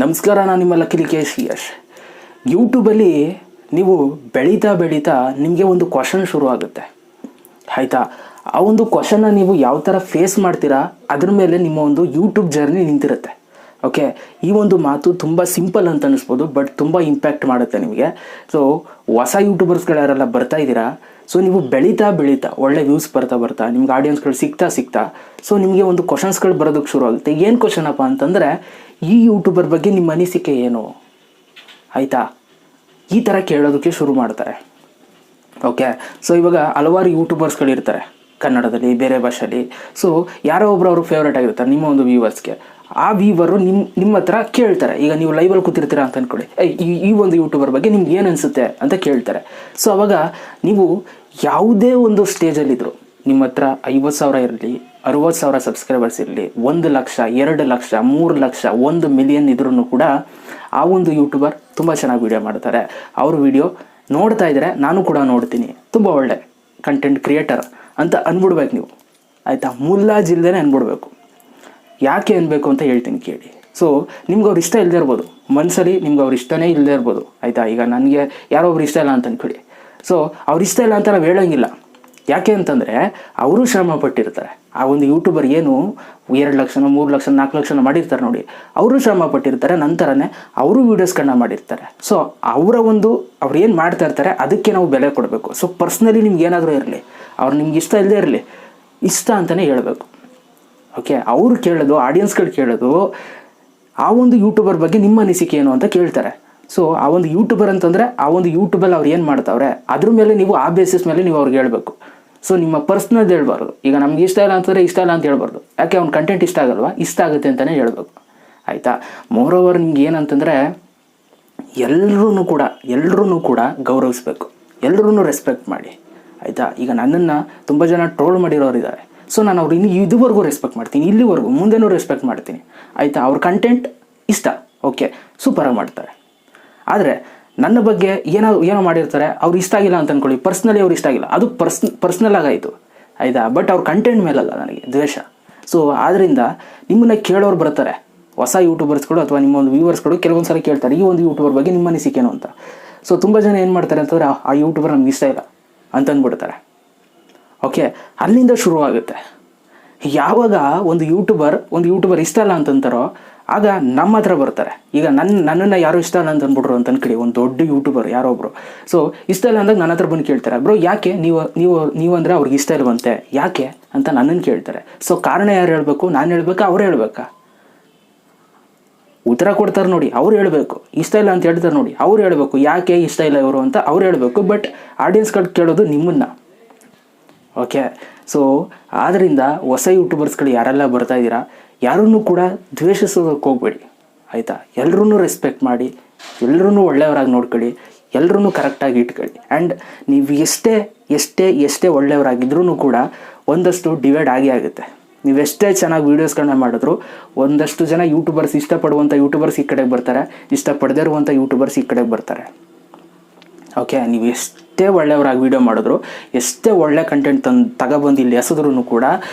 ನಮಸ್ಕಾರ, ನಾನು ನಿಮ್ಮ ಲಕ್ಕೇಶ್ ಯಶ್. ಯೂಟ್ಯೂಬಲ್ಲಿ ನೀವು ಬೆಳೀತಾ ನಿಮಗೆ ಒಂದು ಕ್ವಶನ್ ಶುರು ಆಗುತ್ತೆ, ಆಯಿತಾ? ಆ ಒಂದು ಕ್ವಶನ್ನ ನೀವು ಯಾವ ಥರ ಫೇಸ್ ಮಾಡ್ತೀರಾ ಅದ್ರ ಮೇಲೆ ನಿಮ್ಮ ಒಂದು ಯೂಟ್ಯೂಬ್ ಜರ್ನಿ ನಿಂತಿರುತ್ತೆ. ಓಕೆ, ಈ ಒಂದು ಮಾತು ತುಂಬ ಸಿಂಪಲ್ ಅಂತ ಅನ್ನಿಸ್ಬೋದು, ಬಟ್ ತುಂಬ ಇಂಪ್ಯಾಕ್ಟ್ ಮಾಡುತ್ತೆ ನಿಮಗೆ. ಸೊ ಹೊಸ ಯೂಟ್ಯೂಬರ್ಸ್ಗಳು ಯಾರೆಲ್ಲ ಬರ್ತಾ ಇದ್ದೀರಾ, ಸೊ ನೀವು ಬೆಳೀತಾ ಒಳ್ಳೆ ವ್ಯೂಸ್ ಬರ್ತಾ ನಿಮ್ಗೆ ಆಡಿಯನ್ಸ್ಗಳು ಸಿಗ್ತಾ ಸೊ ನಿಮಗೆ ಒಂದು ಕ್ವಶನ್ಸ್ಗಳು ಬರೋದಕ್ಕೆ ಶುರು ಆಗುತ್ತೆ. ಏನು ಕ್ವಶನ್ ಅಪ್ಪ ಅಂತಂದರೆ, ಈ ಯೂಟ್ಯೂಬರ್ ಬಗ್ಗೆ ನಿಮ್ಮ ಅನಿಸಿಕೆ ಏನು, ಆಯಿತಾ? ಈ ಥರ ಕೇಳೋದಕ್ಕೆ ಶುರು ಮಾಡ್ತಾರೆ. ಓಕೆ, ಸೊ ಇವಾಗ ಹಲವಾರು ಯೂಟ್ಯೂಬರ್ಸ್ಗಳಿರ್ತಾರೆ ಕನ್ನಡದಲ್ಲಿ, ಬೇರೆ ಭಾಷೆಯಲ್ಲಿ. ಸೊ ಯಾರೋ ಒಬ್ಬರು ಅವರು ಫೇವ್ರೇಟ್ ಆಗಿರ್ತಾರೆ ನಿಮ್ಮ ಒಂದು ವ್ಯೂವರ್ಸ್ಗೆ. ಆ ವ್ಯೂವರು ನಿಮ್ಮ ಹತ್ರ ಕೇಳ್ತಾರೆ. ಈಗ ನೀವು ಲೈವಲ್ಲಿ ಕೂತಿರ್ತೀರಾ ಅಂತ ಅಂದ್ಕೊಳ್ಳಿ, ಈ ಒಂದು ಯೂಟ್ಯೂಬರ್ ಬಗ್ಗೆ ನಿಮ್ಗೆ ಏನು ಅನಿಸುತ್ತೆ ಅಂತ ಕೇಳ್ತಾರೆ. ಸೊ ಅವಾಗ ನೀವು ಯಾವುದೇ ಒಂದು ಸ್ಟೇಜಲ್ಲಿದ್ದರು, ನಿಮ್ಮ ಹತ್ರ 50,000 ಇರಲಿ, 60,000 ಸಬ್ಸ್ಕ್ರೈಬರ್ಸ್ ಇರಲಿ, 1 ಲಕ್ಷ, 2 ಲಕ್ಷ, 3 ಲಕ್ಷ, 1 ಮಿಲಿಯನ್ ಇದ್ರೂ ಕೂಡ ಆ ಒಂದು ಯೂಟ್ಯೂಬರ್ ತುಂಬ ಚೆನ್ನಾಗಿ ವೀಡಿಯೋ ಮಾಡ್ತಾರೆ. ಅವ್ರ ವೀಡಿಯೋ ನೋಡ್ತಾ ಇದ್ದರೆ ನಾನು ಕೂಡ ನೋಡ್ತೀನಿ, ತುಂಬ ಒಳ್ಳೆ ಕಂಟೆಂಟ್ ಕ್ರಿಯೇಟರ್ ಅಂತ ಅಂದ್ಬಿಡ್ಬೇಕು ನೀವು, ಆಯಿತಾ? ಮುಲ್ಲಾಜಿಲ್ದೇ ಅಂದ್ಬಿಡ್ಬೇಕು. ಯಾಕೆ ಅನ್ಬೇಕು ಅಂತ ಹೇಳ್ತೀನಿ ಕೇಳಿ. ಸೊ ನಿಮ್ಗೆ ಅವ್ರು ಇಷ್ಟ ಇಲ್ಲದೆ ಇರ್ಬೋದು, ಮನಸ್ಸಲ್ಲಿ ನಿಮ್ಗೆ ಅವ್ರು ಇಷ್ಟನೇ ಇಲ್ಲದೆ ಇರ್ಬೋದು, ಆಯಿತಾ? ಈಗ ನನಗೆ ಯಾರೋ ಒಬ್ರು ಇಷ್ಟ ಇಲ್ಲ ಅಂತ ಅಂದ್ಕೊಳ್ಳಿ. ಸೊ ಅವ್ರು ಇಷ್ಟ ಇಲ್ಲ ಅಂತ ನಾವು ಹೇಳೋಂಗಿಲ್ಲ. ಯಾಕೆ ಅಂತಂದರೆ ಅವರು ಶ್ರಮ ಪಟ್ಟಿರ್ತಾರೆ. ಆ ಒಂದು ಯೂಟ್ಯೂಬರ್ ಏನು 2 ಲಕ್ಷನೋ 3 ಲಕ್ಷ 4 ಲಕ್ಷನ ಮಾಡಿರ್ತಾರೆ ನೋಡಿ, ಅವರು ಶ್ರಮ ಪಟ್ಟಿರ್ತಾರೆ. ನಂತರನೇ ಅವರು ವೀಡಿಯೋಸ್ಗಳನ್ನ ಮಾಡಿರ್ತಾರೆ. ಸೊ ಅವ್ರು ಏನು ಮಾಡ್ತಾ ಇರ್ತಾರೆ ಅದಕ್ಕೆ ನಾವು ಬೆಲೆ ಕೊಡಬೇಕು. ಸೊ ಪರ್ಸ್ನಲಿ ನಿಮ್ಗೆ ಏನಾದರೂ ಇರಲಿ, ಅವ್ರು ನಿಮ್ಗೆ ಇಷ್ಟ ಇಲ್ಲದೆ ಇರಲಿ, ಇಷ್ಟ ಅಂತಲೇ ಹೇಳಬೇಕು. ಓಕೆ, ಅವ್ರು ಕೇಳೋದು, ಆಡಿಯನ್ಸ್ಗಳು ಕೇಳೋದು ಆ ಒಂದು ಯೂಟ್ಯೂಬರ್ ಬಗ್ಗೆ ನಿಮ್ಮ ಅನಿಸಿಕೆ ಏನು ಅಂತ ಕೇಳ್ತಾರೆ. ಸೊ ಆ ಒಂದು ಯೂಟ್ಯೂಬರ್ ಅಂತಂದರೆ ಆ ಒಂದು ಯೂಟ್ಯೂಬಲ್ಲಿ ಅವ್ರು ಏನು ಮಾಡ್ತಾವ್ರೆ ಅದ್ರ ಮೇಲೆ ನೀವು ಆ ಬೇಸಿಸ್ ಮೇಲೆ ನೀವು ಅವ್ರಿಗೆ ಹೇಳಬೇಕು. ಸೊ ನಿಮ್ಮ ಪರ್ಸ್ನಲ್ ಹೇಳ್ಬಾರ್ದು. ಈಗ ನಮ್ಗೆ ಇಷ್ಟ ಇಲ್ಲ ಅಂತಂದರೆ ಇಷ್ಟ ಇಲ್ಲ ಅಂತ ಹೇಳ್ಬಾರ್ದು. ಯಾಕೆ ಅವ್ನ ಕಂಟೆಂಟ್ ಇಷ್ಟ ಆಗಲ್ವಾ, ಇಷ್ಟ ಆಗುತ್ತೆ ಅಂತಲೇ ಹೇಳ್ಬೇಕು, ಆಯಿತಾ? ಮೋರೋವರ್ ನಿಮ್ಗೆ ಏನಂತಂದರೆ ಎಲ್ಲರೂ ಕೂಡ ಗೌರವಿಸ್ಬೇಕು, ಎಲ್ಲರೂ ರೆಸ್ಪೆಕ್ಟ್ ಮಾಡಿ, ಆಯಿತಾ? ಈಗ ನನ್ನನ್ನು ತುಂಬ ಜನ ಟ್ರೋಲ್ ಮಾಡಿರೋರು ಇದ್ದಾರೆ. ಸೊ ನಾನು ಅವ್ರು ಇದುವರೆಗೂ ರೆಸ್ಪೆಕ್ಟ್ ಮಾಡ್ತೀನಿ, ಇಲ್ಲಿವರೆಗೂ ಮುಂದೆನೂ ರೆಸ್ಪೆಕ್ಟ್ ಮಾಡ್ತೀನಿ, ಆಯಿತಾ? ಅವ್ರ ಕಂಟೆಂಟ್ ಇಷ್ಟ, ಓಕೆ, ಸೂಪರಾಗಿ ಮಾಡ್ತಾರೆ. ಆದರೆ ನನ್ನ ಬಗ್ಗೆ ಏನೋ ಮಾಡಿರ್ತಾರೆ, ಅವ್ರು ಇಷ್ಟ ಆಗಿಲ್ಲ ಅಂತ ಅಂದ್ಕೊಳ್ಳಿ, ಪರ್ಸ್ನಲಿ ಅವ್ರು ಇಷ್ಟ ಆಗಿಲ್ಲ, ಅದು ಪರ್ಸ್ನಲ್ ಆಗಾಯಿತು, ಆಯಿತಾ? ಬಟ್ ಅವ್ರ ಕಂಟೆಂಟ್ ಮೇಲಲ್ಲ ನನಗೆ ದ್ವೇಷ. ಸೊ ಆದ್ದರಿಂದ ನಿಮ್ಮನ್ನ ಕೇಳೋರು ಬರ್ತಾರೆ, ಹೊಸ ಯೂಟ್ಯೂಬರ್ಸ್ಗಳು ಅಥವಾ ನಿಮ್ಮ ಒಂದು ವ್ಯೂವರ್ಸ್ಗಳು ಕೆಲವೊಂದು ಸಲ ಕೇಳ್ತಾರೆ, ಈ ಒಂದು ಯೂಟ್ಯೂಬರ್ ಬಗ್ಗೆ ನಿಮ್ಮ ಅನಿಸಿಕೆನು ಅಂತ. ಸೊ ತುಂಬ ಜನ ಏನು ಮಾಡ್ತಾರೆ ಅಂತಂದರೆ, ಆ ಯೂಟ್ಯೂಬರ್ ನಮ್ಗೆ ಇಷ್ಟ ಇಲ್ಲ ಅಂತಂದ್ಬಿಡ್ತಾರೆ. ಓಕೆ, ಅಲ್ಲಿಂದ ಶುರುವಾಗುತ್ತೆ. ಯಾವಾಗ ಒಂದು ಯೂಟ್ಯೂಬರ್ ಇಷ್ಟ ಇಲ್ಲ ಅಂತಂತಾರೋ ಆಗ ನಮ್ಮ ಹತ್ರ ಬರ್ತಾರೆ. ಈಗ ನನ್ನನ್ನು ಯಾರು ಇಷ್ಟ ಇಲ್ಲ ಅಂತ ಅಂದ್ಬಿಟ್ರು ಅಂತ ಅನ್ಕೊಳ್ಳಿ, ಒಂದು ದೊಡ್ಡ ಯೂಟ್ಯೂಬರ್ ಯಾರೊಬ್ರು. ಸೊ ಇಷ್ಟ ಇಲ್ಲ ಅಂದಾಗ ನನ್ನ ಹತ್ರ ಬಂದು ಕೇಳ್ತಾರೆ, ಬ್ರೋ ಯಾಕೆ ನೀವು ಅಂದರೆ ಅವ್ರಿಗೆ ಇಷ್ಟ ಇಲ್ವಂತೆ, ಯಾಕೆ ಅಂತ ನನ್ನನ್ನು ಕೇಳ್ತಾರೆ. ಸೊ ಕಾರಣ ಯಾರು ಹೇಳಬೇಕು, ನಾನು ಹೇಳ್ಬೇಕಾ ಅವ್ರು ಹೇಳ್ಬೇಕಾ? ಉತ್ತರ ಕೊಡ್ತಾರೆ ನೋಡಿ, ಅವ್ರು ಹೇಳಬೇಕು. ಇಷ್ಟ ಇಲ್ಲ ಅಂತ ಹೇಳ್ತಾರೆ ನೋಡಿ, ಅವ್ರು ಹೇಳಬೇಕು ಯಾಕೆ ಇಷ್ಟ ಇಲ್ಲ ಇವರು ಅಂತ ಅವ್ರು ಹೇಳಬೇಕು. ಬಟ್ ಆಡಿಯನ್ಸ್ಗಳು ಕೇಳೋದು ನಿಮ್ಮನ್ನು. ಓಕೆ, ಸೊ ಆದ್ದರಿಂದ ಹೊಸ ಯೂಟ್ಯೂಬರ್ಸ್ಗಳು ಯಾರೆಲ್ಲ ಬರ್ತಾ ಇದ್ದೀರಾ, ಯಾರನ್ನೂ ಕೂಡ ದ್ವೇಷಿಸೋದಕ್ಕೆ ಹೋಗ್ಬೇಡಿ, ಆಯಿತಾ? ಎಲ್ಲರೂ ರೆಸ್ಪೆಕ್ಟ್ ಮಾಡಿ, ಎಲ್ಲರೂ ಒಳ್ಳೆಯವರಾಗಿ ನೋಡ್ಕೊಳ್ಳಿ, ಎಲ್ಲರೂ ಕರೆಕ್ಟಾಗಿ ಇಟ್ಕೊಳ್ಳಿ. ಆ್ಯಂಡ್ ನೀವು ಎಷ್ಟೇ ಒಳ್ಳೆಯವರಾಗಿದ್ರೂ ಕೂಡ ಒಂದಷ್ಟು ಡಿವೈಡ್ ಆಗುತ್ತೆ. ನೀವೆಷ್ಟೇ ಚೆನ್ನಾಗಿ ವೀಡಿಯೋಸ್ಗಳನ್ನ ಮಾಡಿದ್ರು ಒಂದಷ್ಟು ಜನ ಯೂಟ್ಯೂಬರ್ಸ್ ಇಷ್ಟಪಡುವಂಥ ಯೂಟ್ಯೂಬರ್ಸ್ ಈ ಕಡೆಗೆ ಬರ್ತಾರೆ, ಇಷ್ಟಪಡದೇ ಇರುವಂಥ ಯೂಟ್ಯೂಬರ್ಸ್ ಈ ಕಡೆಗೆ ಬರ್ತಾರೆ. ಓಕೆ, ನೀವು ಎಷ್ಟೇ ಒಳ್ಳೆಯವರಾಗಿ ವೀಡಿಯೋ ಮಾಡಿದ್ರು, ಎಷ್ಟೇ ಒಳ್ಳೆ ಕಂಟೆಂಟ್ ತಗೊಬಂದು ಇಲ್ಲಿ ಎಸೆದ್ರೂ ಕೂಡ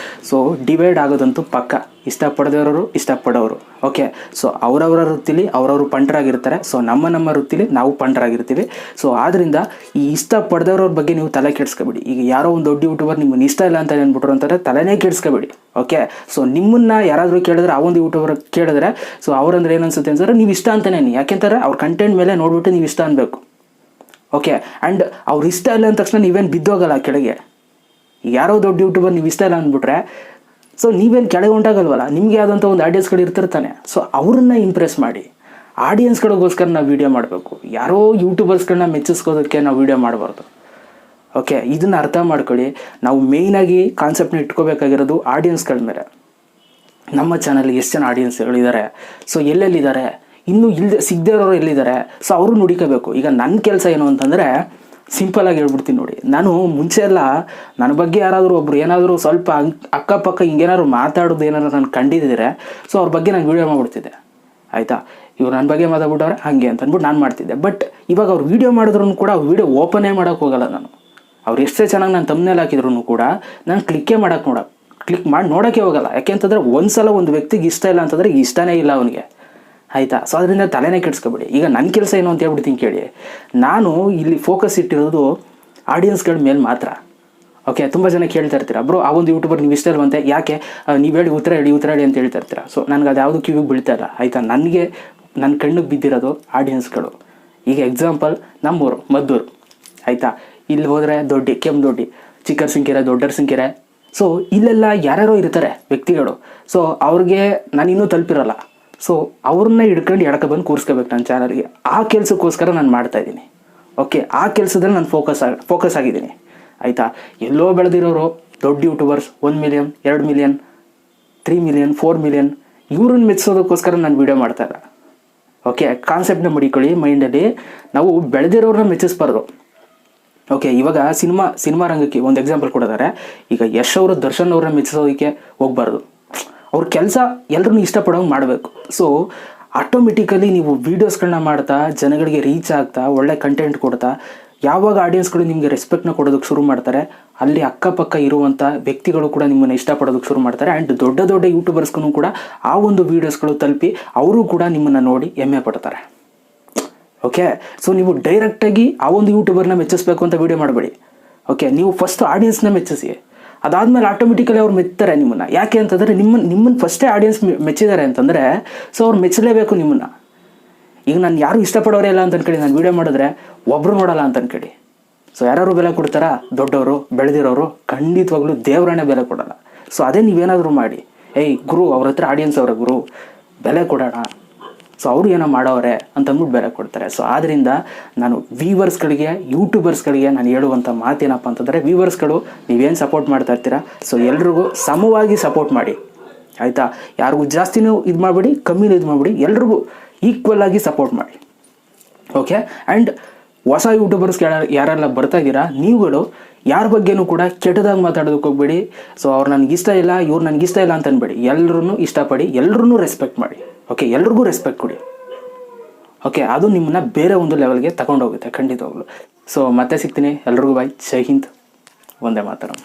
ಸೊ ಡಿವೈಡ್ ಆಗೋದಂತೂ ಪಕ್ಕ. ಇಷ್ಟಪಡದವರು ಇಷ್ಟಪಡೋರು. ಓಕೆ, ಸೊ ಅವರವರ ವೃತ್ತಿಲಿ ಅವರವರು ಪಂಟರಾಗಿರ್ತಾರೆ. ಸೊ ನಮ್ಮ ವೃತ್ತಿಲಿ ನಾವು ಪಂಟರಾಗಿರ್ತೀವಿ. ಸೊ ಆದ್ದರಿಂದ ಈ ಇಷ್ಟಪಡದವ್ರ ಬಗ್ಗೆ ನೀವು ತಲೆ ಕೆಡಿಸ್ಕೋಬೇಡಿ. ಈಗ ಯಾರೋ ಒಂದು ದೊಡ್ಡ ಯೂಟ್ಯೂಬರ್ ನಿಮ್ಮನ್ನು ಇಷ್ಟ ಇಲ್ಲ ಅಂತ ಅಂದ್ಬಿಟ್ರು ಅಂತಾರೆ, ತಲೆನೇ ಕೆಡಿಸ್ಕೋಬೇಡಿ. ಓಕೆ, ಸೊ ನಿಮ್ಮನ್ನು ಯಾರಾದರೂ ಕೇಳಿದ್ರೆ, ಆ ಒಂದು ಯೂಟ್ಯೂಬರ್ ಕೇಳಿದ್ರೆ, ಸೊ ಅವ್ರಂದ್ರೆ ಏನು ಅನ್ಸುತ್ತೆ ಅಂತಂದರೆ ನೀವು ಇಷ್ಟ ಅಂತಲೇ, ಯಾಕೆಂತಾರೆ ಅವ್ರ ಕಂಟೆಂಟ್ ಮೇಲೆ ನೋಡ್ಬಿಟ್ಟು ನೀವು ಇಷ್ಟ ಅನ್ಬೇಕು. ಓಕೆ, ಆ್ಯಂಡ್ ಅವ್ರು ಇಷ್ಟ ಇಲ್ಲ ಅಂದ ತಕ್ಷಣ ನೀವೇನು ಬಿದ್ದೋಗಲ್ಲ ಕೆಳಗೆ. ಯಾರೋ ದೊಡ್ಡ ಯೂಟ್ಯೂಬರ್ ನೀವು ಇಷ್ಟ ಇಲ್ಲ ಅಂದ್ಬಿಟ್ರೆ ಸೊ ನೀವೇನು ಕೆಳಗೆ ಉಂಟಾಗಲ್ವಲ್ಲ, ನಿಮಗೆ ಆದಂಥ ಒಂದು ಆಡಿಯನ್ಸ್ಗಳು ಇರ್ತಿರ್ತಾನೆ. ಸೊ ಅವ್ರನ್ನ ಇಂಪ್ರೆಸ್ ಮಾಡಿ, ಆಡಿಯನ್ಸ್ಗಳಿಗೋಸ್ಕರ ನಾವು ವೀಡಿಯೋ ಮಾಡಬೇಕು. ಯಾರೋ ಯೂಟ್ಯೂಬರ್ಸ್ಗಳನ್ನ ಮೆಚ್ಚಿಸ್ಕೋದಕ್ಕೆ ನಾವು ವೀಡಿಯೋ ಮಾಡಬಾರ್ದು. ಓಕೆ, ಇದನ್ನು ಅರ್ಥ ಮಾಡ್ಕೊಳ್ಳಿ. ನಾವು ಮೇಯ್ನಾಗಿ ಕಾನ್ಸೆಪ್ಟ್ನ ಇಟ್ಕೋಬೇಕಾಗಿರೋದು ಆಡಿಯನ್ಸ್ಗಳ ಮೇಲೆ. ನಮ್ಮ ಚಾನಲ್ಗೆ ಎಷ್ಟು ಜನ ಆಡಿಯನ್ಸ್ಗಳಿದ್ದಾರೆ, ಸೊ ಎಲ್ಲೆಲ್ಲಿದ್ದಾರೆ, ಇನ್ನೂ ಸಿಗದೇ ಇರೋರು ಎಲ್ಲಿದ್ದಾರೆ, ಸೊ ಅವರು ನುಡಿಕೋಬೇಕು. ಈಗ ನನ್ನ ಕೆಲಸ ಏನು ಅಂತಂದರೆ ಸಿಂಪಲಾಗಿ ಹೇಳ್ಬಿಡ್ತೀನಿ ನೋಡಿ. ನಾನು ಮುಂಚೆ ಎಲ್ಲ ನನ್ನ ಬಗ್ಗೆ ಯಾರಾದರೂ ಒಬ್ರು ಏನಾದರೂ ಸ್ವಲ್ಪ ಅಕ್ಕಪಕ್ಕ ಹಿಂಗೇನಾದ್ರು ಮಾತಾಡೋದು ಏನಾದ್ರು ನಾನು ಕಂಡಿದ್ದರೆ ಸೊ ಅವ್ರ ಬಗ್ಗೆ ನಾನು ವೀಡಿಯೋ ಮಾಡಿಬಿಡ್ತಿದ್ದೆ, ಆಯಿತಾ? ಇವ್ರು ನನ್ನ ಬಗ್ಗೆ ಮಾತಾಡ್ಬಿಟ್ಟವ್ರೆ ಹಾಗೆ ಅಂತ ಅಂದ್ಬಿಟ್ಟು ನಾನು ಮಾಡ್ತಿದ್ದೆ. ಬಟ್ ಇವಾಗ ಅವ್ರು ವೀಡಿಯೋ ಮಾಡಿದ್ರೂ ಕೂಡ ವೀಡಿಯೋ ಓಪನೇ ಮಾಡೋಕ್ಕೆ ಹೋಗಲ್ಲ ನಾನು. ಅವ್ರು ಎಷ್ಟೇ ಚೆನ್ನಾಗಿ ನಾನು ತಮ್ಮನೇಲಿ ಹಾಕಿದ್ರು ಕೂಡ ನಾನು ಕ್ಲಿಕ್ ಮಾಡಿ ನೋಡೋಕ್ಕೆ ಹೋಗಲ್ಲ. ಯಾಕೆ ಅಂತಂದರೆ ಒಂದು ಸಲ ಒಂದು ವ್ಯಕ್ತಿಗೆ ಇಷ್ಟ ಇಲ್ಲ ಅಂತಂದರೆ ಇಷ್ಟನೇ ಇಲ್ಲ ಅವನಿಗೆ, ಆಯಿತಾ. ಸೊ ಅದರಿಂದ ತಲೆನೇ ಕೆಡಿಸ್ಕೊಬೇಡಿ. ಈಗ ನನ್ನ ಕೆಲಸ ಏನು ಅಂತ ಹೇಳ್ಬಿಡ್ತೀನಿ ಕೇಳಿ. ನಾನು ಇಲ್ಲಿ ಫೋಕಸ್ ಇಟ್ಟಿರೋದು ಆಡಿಯನ್ಸ್ಗಳ ಮೇಲೆ ಮಾತ್ರ. ಓಕೆ, ತುಂಬ ಜನ ಕೇಳ್ತಾ ಇರ್ತೀರಾ, ಬ್ರೋ ಆ ಒಂದು ಯೂಟ್ಯೂಬರ್ ನೀವು ಇಷ್ಟ ಇಲ್ವಂತೆ, ಯಾಕೆ ನೀವು ಹೇಳಿ ಉತ್ತರ ಹೇಳಿ ಅಂತ ಹೇಳ್ತಾ ಇರ್ತೀರಾ. ಸೊ ನನಗೆ ಅದು ಯಾವುದು ಕಿವಿಗೆ ಬೀಳ್ತಾ ಇಲ್ಲ, ಆಯಿತಾ. ನನಗೆ ನನ್ನ ಕಣ್ಣಿಗೆ ಬಿದ್ದಿರೋದು ಆಡಿಯನ್ಸ್ಗಳು. ಈಗ ಎಕ್ಸಾಂಪಲ್ ನಮ್ಮೂರು ಮದ್ದೂರು, ಆಯಿತಾ. ಇಲ್ಲಿ ಹೋದರೆ ದೊಡ್ಡಿ, ಕೆಮ್ಮದೊಡ್ಡಿ, ಚಿಕ್ಕರಸಿಂಕೆರೆ, ದೊಡ್ಡರಸಿಂಕೆರೆ. ಸೊ ಇಲ್ಲೆಲ್ಲ ಯಾರ್ಯಾರೋ ಇರ್ತಾರೆ ವ್ಯಕ್ತಿಗಳು. ಸೊ ಅವ್ರಿಗೆ ನಾನು ಇನ್ನೂ ತಲುಪಿರಲ್ಲ. ಸೊ ಅವ್ರನ್ನ ಹಿಡ್ಕೊಂಡು ಬಂದು ಕೂರಿಸ್ಕೋಬೇಕು ನನ್ನ ಚಾನಲ್ಗೆ. ಆ ಕೆಲಸಕ್ಕೋಸ್ಕರ ನಾನು ಮಾಡ್ತಾಯಿದ್ದೀನಿ. ಓಕೆ, ಆ ಕೆಲಸದಲ್ಲಿ ನಾನು ಫೋಕಸ್ ಆಗಿದ್ದೀನಿ, ಆಯಿತಾ. ಎಲ್ಲೋ ಬೆಳೆದಿರೋರು ದೊಡ್ಡ YouTubers 1 million, 2 million, 3 million, 4 million ಇವ್ರನ್ನ ಮೆಚ್ಚಿಸೋದಕ್ಕೋಸ್ಕರ ನಾನು ವೀಡಿಯೋ ಮಾಡ್ತಾಯಿಲ್ಲ. ಓಕೆ, ಕಾನ್ಸೆಪ್ಟ್ನ ಮಡಿಕೊಳ್ಳಿ ಮೈಂಡಲ್ಲಿ. ನಾವು ಬೆಳೆದಿರೋರನ್ನ ಮೆಚ್ಚಿಸ್ಬಾರ್ದು. ಓಕೆ, ಇವಾಗ ಸಿನಿಮಾ ರಂಗಕ್ಕೆ ಒಂದು ಎಕ್ಸಾಂಪಲ್ ಕೊಡೋದಾರೆ. ಈಗ ಯಶ್ ಅವರು ದರ್ಶನ್ ಅವ್ರನ್ನ ಮೆಚ್ಚಿಸೋದಕ್ಕೆ ಹೋಗ್ಬಾರ್ದು. ಅವ್ರ ಕೆಲಸ ಎಲ್ಲರನ್ನೂ ಇಷ್ಟಪಡೋಂಗೆ ಮಾಡಬೇಕು. ಸೊ ಆಟೋಮೆಟಿಕಲಿ ನೀವು ವೀಡಿಯೋಸ್ಗಳನ್ನ ಮಾಡ್ತಾ ಜನಗಳಿಗೆ ರೀಚ್ ಆಗ್ತಾ ಒಳ್ಳೆ ಕಂಟೆಂಟ್ ಕೊಡ್ತಾ ಯಾವಾಗ ಆಡಿಯನ್ಸ್ಗಳು ನಿಮಗೆ ರೆಸ್ಪೆಕ್ಟ್ನ ಕೊಡೋದಕ್ಕೆ ಶುರು ಮಾಡ್ತಾರೆ, ಅಲ್ಲಿ ಅಕ್ಕಪಕ್ಕ ಇರುವಂಥ ವ್ಯಕ್ತಿಗಳು ಕೂಡ ನಿಮ್ಮನ್ನು ಇಷ್ಟಪಡೋದಕ್ಕೆ ಶುರು ಮಾಡ್ತಾರೆ. ಆ್ಯಂಡ್ ದೊಡ್ಡ ದೊಡ್ಡ ಯೂಟ್ಯೂಬರ್ಸ್ಗೂ ಕೂಡ ಆ ಒಂದು ವೀಡಿಯೋಸ್ಗಳು ತಲುಪಿ ಅವರು ಕೂಡ ನಿಮ್ಮನ್ನು ನೋಡಿ ಹೆಮ್ಮೆ ಪಡ್ತಾರೆ. ಓಕೆ, ಸೊ ನೀವು ಡೈರೆಕ್ಟಾಗಿ ಆ ಒಂದು ಯೂಟ್ಯೂಬರ್ನ ಮೆಚ್ಚಿಸ್ಬೇಕು ಅಂತ ವೀಡಿಯೋ ಮಾಡಬೇಡಿ. ಓಕೆ, ನೀವು ಫಸ್ಟ್ ಆಡಿಯನ್ಸ್ನ ಮೆಚ್ಚಿಸಿ. ಅದಾದಮೇಲೆ ಆಟೋಮೆಟಿಕಲಿ ಅವ್ರು ಮೆಚ್ತಾರೆ ನಿಮ್ಮನ್ನು. ಯಾಕೆ ಅಂತಂದರೆ ನಿಮ್ಮನ್ನು ಫಸ್ಟೇ ಆಡಿಯನ್ಸ್ ಮೆಚ್ಚಿದ್ದಾರೆ ಅಂತಂದರೆ ಸೊ ಅವ್ರು ಮೆಚ್ಚಲೇಬೇಕು ನಿಮ್ಮನ್ನು. ಈಗ ನಾನು ಯಾರು ಇಷ್ಟಪಡೋರೇ ಇಲ್ಲ ಅಂತ ಅನ್ಕೊಳ್ಳಿ, ನಾನು ವೀಡಿಯೋ ಮಾಡಿದ್ರೆ ಒಬ್ಬರು ನೋಡಲ್ಲ ಅಂತ ಅನ್ಕೊಳ್ಳಿ. ಸೊ ಯಾರು ಬೆಲೆ ಕೊಡ್ತಾರಾ? ದೊಡ್ಡವರು, ಬೆಳೆದಿರೋರು ಖಂಡಿತವಾಗ್ಲೂ ದೇವರನ್ನೇ ಬೆಲೆ ಕೊಡಲ್ಲ. ಸೊ ಅದೇ ನೀವೇನಾದರೂ ಮಾಡಿ, ಏಯ್ ಗುರು ಅವ್ರ ಹತ್ರ ಆಡಿಯನ್ಸ್ ಅವರ ಗುರು ಬೆಲೆ ಕೊಡೋಣ, ಸೊ ಅವರು ಏನೋ ಮಾಡೋರೆ ಅಂತಂದ್ಬಿಟ್ಟು ಬೆಲೆ ಕೊಡ್ತಾರೆ. ಸೊ ಆದ್ದರಿಂದ ನಾನು ವ್ಯೂವರ್ಸ್ಗಳಿಗೆ, ಯೂಟ್ಯೂಬರ್ಸ್ಗಳಿಗೆ ನಾನು ಹೇಳುವಂಥ ಮಾತೇನಪ್ಪ ಅಂತಂದರೆ, ವ್ಯೂವರ್ಸ್ಗಳು ನೀವೇನು ಸಪೋರ್ಟ್ ಮಾಡ್ತಾ ಇರ್ತೀರಾ, ಸೊ ಎಲ್ರಿಗೂ ಸಮವಾಗಿ ಸಪೋರ್ಟ್ ಮಾಡಿ, ಆಯಿತಾ. ಯಾರಿಗೂ ಜಾಸ್ತಿನೂ ಇದು ಮಾಡಬೇಡಿ, ಕಮ್ಮಿನೂ ಇದು ಮಾಡಿಬಿಡಿ, ಎಲ್ರಿಗೂ ಈಕ್ವಲ್ ಆಗಿ ಸಪೋರ್ಟ್ ಮಾಡಿ. ಓಕೆ, ಆ್ಯಂಡ್ ಹೊಸ ಯೂಟ್ಯೂಬರ್ಸ್ ಯಾರೆಲ್ಲ ಬರ್ತಾ ಇದ್ದೀರಾ, ನೀವುಗಳು ಯಾರ ಬಗ್ಗೆನೂ ಕೂಡ ಕೆಟ್ಟದಾಗಿ ಮಾತಾಡೋದಕ್ಕೆ ಹೋಗ್ಬೇಡಿ. ಸೊ ಅವ್ರು ನನಗಿಷ್ಟ ಇಲ್ಲ, ಇವ್ರು ನನಗಿಷ್ಟ ಇಲ್ಲ ಅಂತ ಅನ್ಬೇಡಿ. ಎಲ್ಲರೂ ಇಷ್ಟಪಡಿ, ಎಲ್ಲರೂ ರೆಸ್ಪೆಕ್ಟ್ ಮಾಡಿ. ಓಕೆ, ಎಲ್ರಿಗೂ ರೆಸ್ಪೆಕ್ಟ್ ಕೊಡಿ. ಓಕೆ, ಅದು ನಿಮ್ಮನ್ನ ಬೇರೆ ಒಂದು ಲೆವೆಲ್ಗೆ ತಗೊಂಡೋಗುತ್ತೆ ಖಂಡಿತವಾಗ್ಲು. ಸೊ ಮತ್ತೆ ಸಿಗ್ತೀನಿ. ಎಲ್ರಿಗೂ ಬಾಯ್. ಜೈ ಹಿಂದ್, ವಂದೇ ಮಾತರಂ.